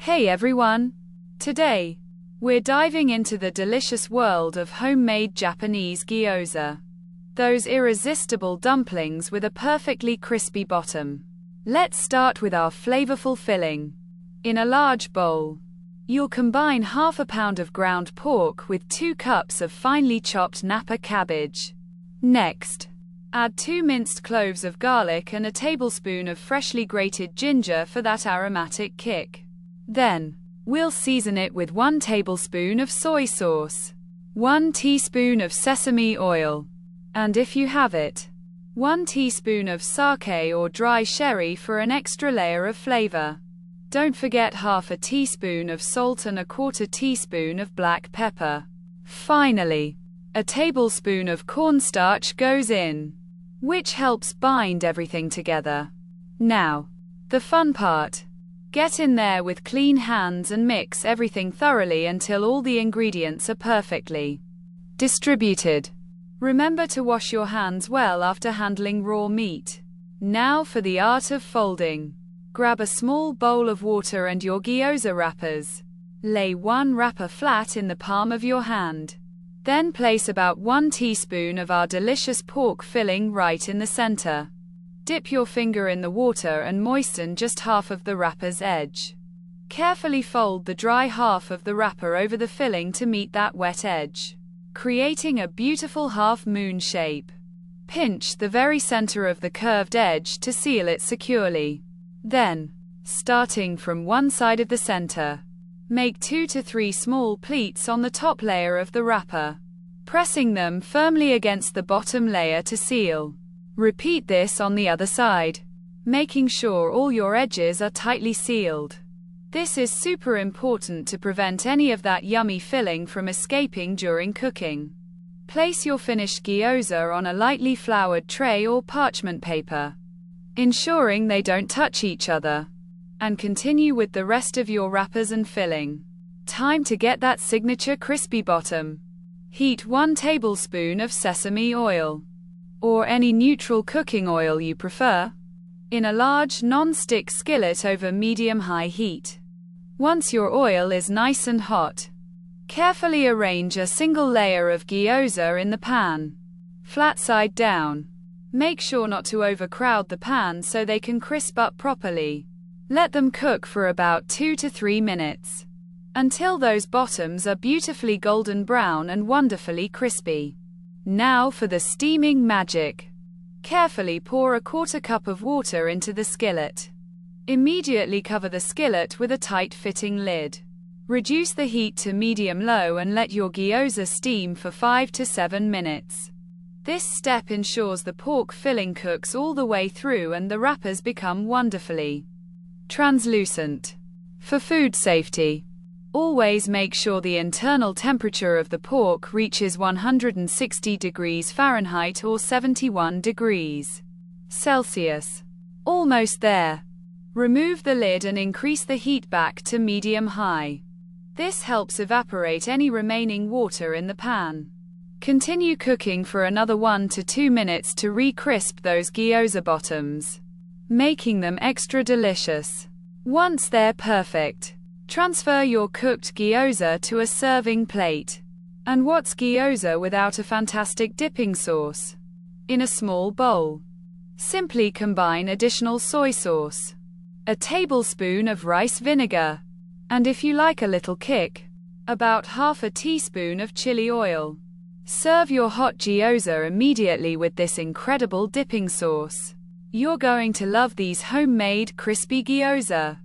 Hey everyone! Today, we're diving into the delicious world of homemade Japanese gyoza. Those irresistible dumplings with a perfectly crispy bottom. Let's start with our flavorful filling. In a large bowl, you'll combine half a pound of ground pork with 2 cups of finely chopped napa cabbage. Next, add 2 minced cloves of garlic and a tablespoon of freshly grated ginger for that aromatic kick. Then, we'll season it with 1 tablespoon of soy sauce, 1 teaspoon of sesame oil, and if you have it, 1 teaspoon of sake or dry sherry for an extra layer of flavor. Don't forget half a teaspoon of salt and 1/4 teaspoon of black pepper. Finally, a tablespoon of cornstarch goes in, which helps bind everything together. Now, the fun part. Get in there with clean hands and mix everything thoroughly until all the ingredients are perfectly distributed. Remember to wash your hands well after handling raw meat. Now for the art of folding. Grab a small bowl of water and your gyoza wrappers. Lay 1 wrapper flat in the palm of your hand. Then place about 1 teaspoon of our delicious pork filling right in the center. Dip your finger in the water and moisten just half of the wrapper's edge. Carefully fold the dry half of the wrapper over the filling to meet that wet edge, creating a beautiful half-moon shape. Pinch the very center of the curved edge to seal it securely. Then, starting from one side of the center, make 2 to 3 small pleats on the top layer of the wrapper, pressing them firmly against the bottom layer to seal. Repeat this on the other side, making sure all your edges are tightly sealed. This is super important to prevent any of that yummy filling from escaping during cooking. Place your finished gyoza on a lightly floured tray or parchment paper, ensuring they don't touch each other, and continue with the rest of your wrappers and filling. Time to get that signature crispy bottom. Heat 1 tablespoon of sesame oil, or any neutral cooking oil you prefer, in a large non-stick skillet over medium-high heat. Once your oil is nice and hot, carefully arrange a single layer of gyoza in the pan, flat side down. Make sure not to overcrowd the pan so they can crisp up properly. Let them cook for about 2 to 3 minutes, until those bottoms are beautifully golden brown and wonderfully crispy. Now for the steaming magic. Carefully pour 1/4 cup of water into the skillet. Immediately cover the skillet with a tight-fitting lid. Reduce the heat to medium-low and let your gyoza steam for 5 to 7 minutes. This step ensures the pork filling cooks all the way through and the wrappers become wonderfully translucent. For food safety, always make sure the internal temperature of the pork reaches 160 degrees Fahrenheit or 71 degrees Celsius. Almost there. Remove the lid and increase the heat back to medium-high. This helps evaporate any remaining water in the pan. Continue cooking for another 1 to 2 minutes to re-crisp those gyoza bottoms, making them extra delicious. Once they're perfect, transfer your cooked gyoza to a serving plate. And what's gyoza without a fantastic dipping sauce? In a small bowl, simply combine additional soy sauce, a tablespoon of rice vinegar, and if you like a little kick, about half a teaspoon of chili oil. Serve your hot gyoza immediately with this incredible dipping sauce. You're going to love these homemade crispy gyoza.